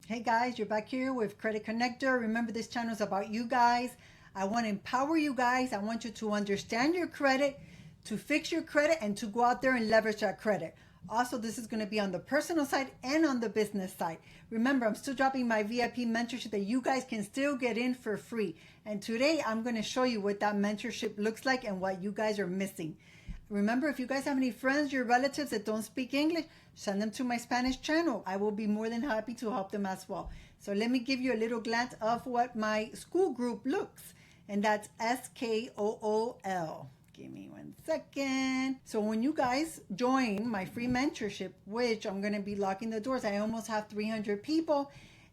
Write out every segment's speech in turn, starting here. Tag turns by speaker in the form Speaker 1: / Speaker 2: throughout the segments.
Speaker 1: Hey guys, you're back here with Credit Connector. Remember, this channel is about you guys. I want to empower you guys. I want you to understand your credit, to fix your credit, and to go out there and leverage that credit. Also, this is going to be on the personal side and on the business side. Remember, I'm still dropping my VIP mentorship that you guys can still get in for free. And today I'm going to show you what that mentorship looks like and what you guys are missing. Remember, if you guys have any friends, your relatives that don't speak English, send them to my Spanish channel. I will be more than happy to help them as well. So let me give you a little glance of what my school group looks. And that's SKOOL. Give me 1 second. So when you guys join my free mentorship, which I'm going to be locking the doors, I almost have 300 people.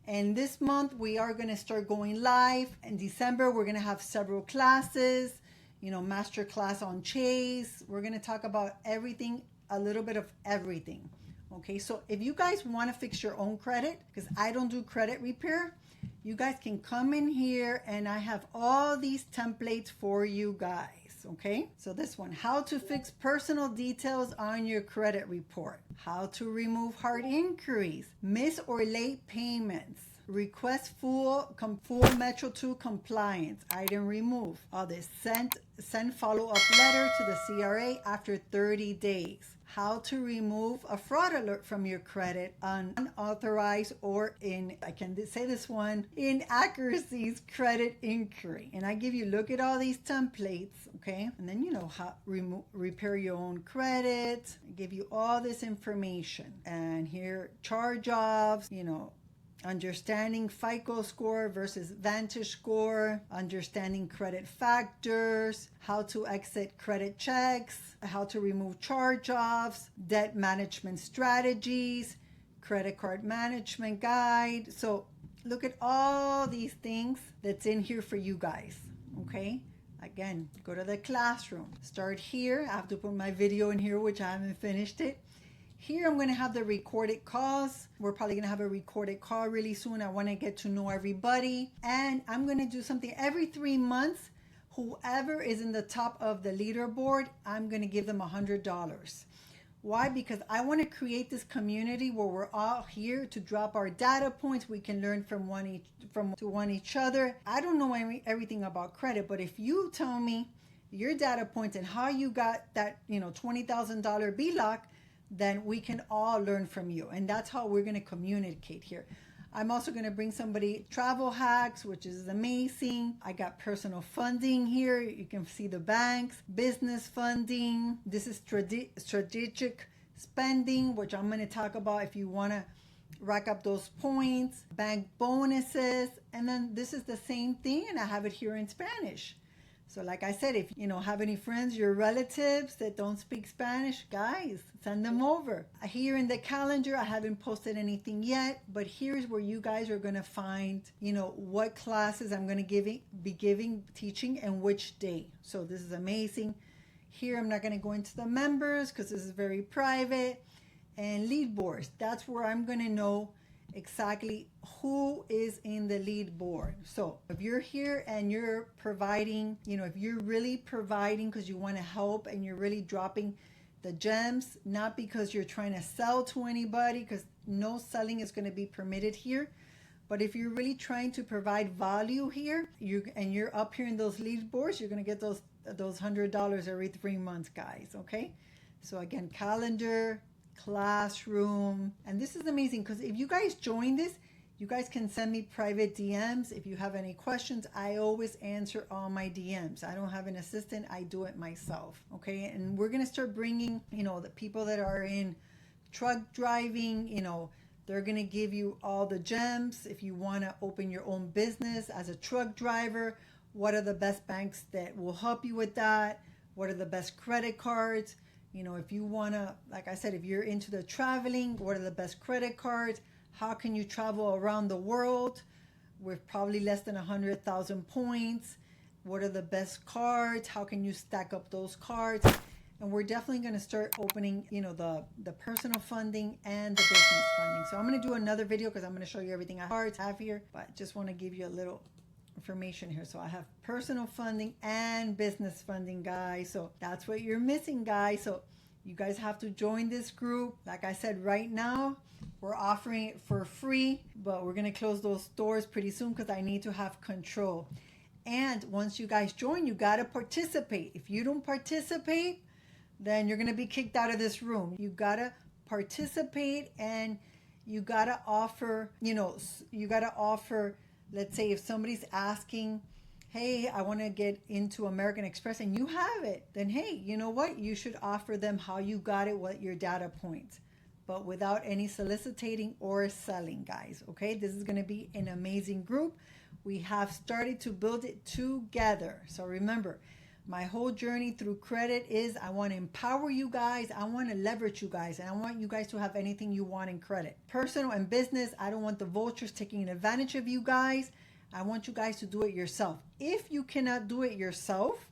Speaker 1: And this month we are going to start going live. In December, we're going to have several classes. Master class on Chase. We're going to talk about everything, a little bit of everything. Okay, so if you guys want to fix your own credit, because I don't do credit repair, you guys can come in here and I have all these templates for you guys. Okay, so this one, how to fix personal details on your credit report, how to remove hard inquiries, miss or late payments, request full Metro 2 compliance, item remove, all this, send follow-up letter to the CRA after 30 days, how to remove a fraud alert from your credit on unauthorized or I can say this one, inaccuracies credit inquiry. And I give you, look at all these templates, okay? And then how repair your own credit. I give you all this information. And here, charge-offs, understanding FICO score versus Vantage score, understanding credit factors, how to exit credit checks, how to remove charge-offs, debt management strategies, credit card management guide. So look at all these things that's in here for you guys, okay? Again, go to the classroom. Start here. I have to put my video in here, which I haven't finished it. Here I'm going to have the recorded calls. We're probably going to have a recorded call really soon. I want to get to know everybody. And I'm going to do something every 3 months. Whoever is in the top of the leaderboard, I'm going to give them $100. Why? Because I want to create this community where we're all here to drop our data points. We can learn from one each other. I don't know everything about credit, but if you tell me your data points and how you got that, $20,000 BLOC, then we can all learn from you. And that's how we're going to communicate here. I'm also going to bring somebody travel hacks, which is amazing. I got personal funding here. You can see the banks, business funding. This is strategic spending, which I'm going to talk about if you want to rack up those points, bank bonuses. And then this is the same thing, and I have it here in Spanish. So like I said, if you have any friends, your relatives that don't speak Spanish, guys, send them over. Here in the calendar, I haven't posted anything yet, but here's where you guys are going to find, what classes I'm going to be teaching and which day. So this is amazing. Here, I'm not going to go into the members because this is very private. And lead boards, that's where I'm going to know exactly who is in the lead board. So if you're here and you're providing, if you're really providing because you want to help and you're really dropping the gems, not because you're trying to sell to anybody, because no selling is going to be permitted here. But if you're really trying to provide value here, you're up here in those lead boards, you're going to get those $100 every 3 months, guys. Okay. So again, calendar, classroom, and this is amazing because if you guys join this, you guys can send me private DMs. If you have any questions, I always answer all my DMs. I don't have an assistant, I do it myself. Okay, and we're gonna start bringing, the people that are in truck driving, they're gonna give you all the gems. If you want to open your own business as a truck driver, what are the best banks that will help you with that? What are the best credit cards? If you want to, like I said, if you're into the traveling, what are the best credit cards? How can you travel around the world with probably less than 100,000 points? What are the best cards? How can you stack up those cards? And we're definitely going to start opening, the personal funding and the business funding. So I'm going to do another video because I'm going to show you everything I have here, but just want to give you a little information here. So I have personal funding and business funding, guys. So that's what you're missing, guys. So you guys have to join this group. Like I said, right now We're offering it for free, but we're going to close those doors pretty soon because I need to have control. And once you guys join, you got to participate. If you don't participate, then you're going to be kicked out of this room. You got to participate, and you got to offer, let's say if somebody's asking, hey, I want to get into American Express, and you have it, then hey, you know what? You should offer them how you got it, what your data points, but without any soliciting or selling, guys. Okay, this is going to be an amazing group. We have started to build it together. So remember, my whole journey through credit is I want to empower you guys. I want to leverage you guys. And I want you guys to have anything you want in credit. Personal and business, I don't want the vultures taking advantage of you guys. I want you guys to do it yourself. If you cannot do it yourself,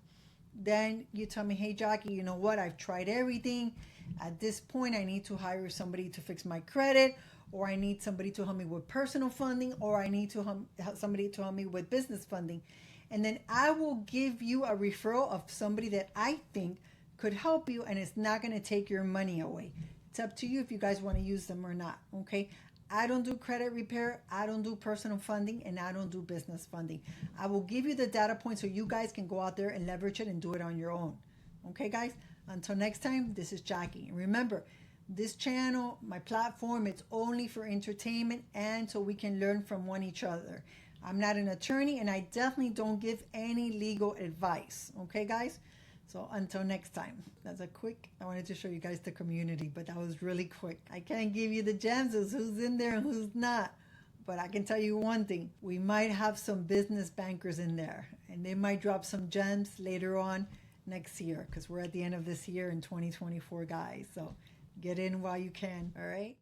Speaker 1: then you tell me, hey, Jackie, you know what? I've tried everything. At this point, I need to hire somebody to fix my credit, or I need somebody to help me with personal funding, or I need to help somebody to help me with business funding. And then I will give you a referral of somebody that I think could help you, and it's not going to take your money away. It's up to you if you guys want to use them or not, okay? I don't do credit repair, I don't do personal funding, and I don't do business funding. I will give you the data points so you guys can go out there and leverage it and do it on your own. Okay, guys? Until next time, this is Jackie. And remember, this channel, my platform, it's only for entertainment and so we can learn from each other. I'm not an attorney, and I definitely don't give any legal advice. Okay, guys? So until next time. That's a quick, I wanted to show you guys the community, but that was really quick. I can't give you the gems as who's in there and who's not. But I can tell you one thing. We might have some business bankers in there, and they might drop some gems later on next year, because we're at the end of this year in 2024, guys. So get in while you can. All right?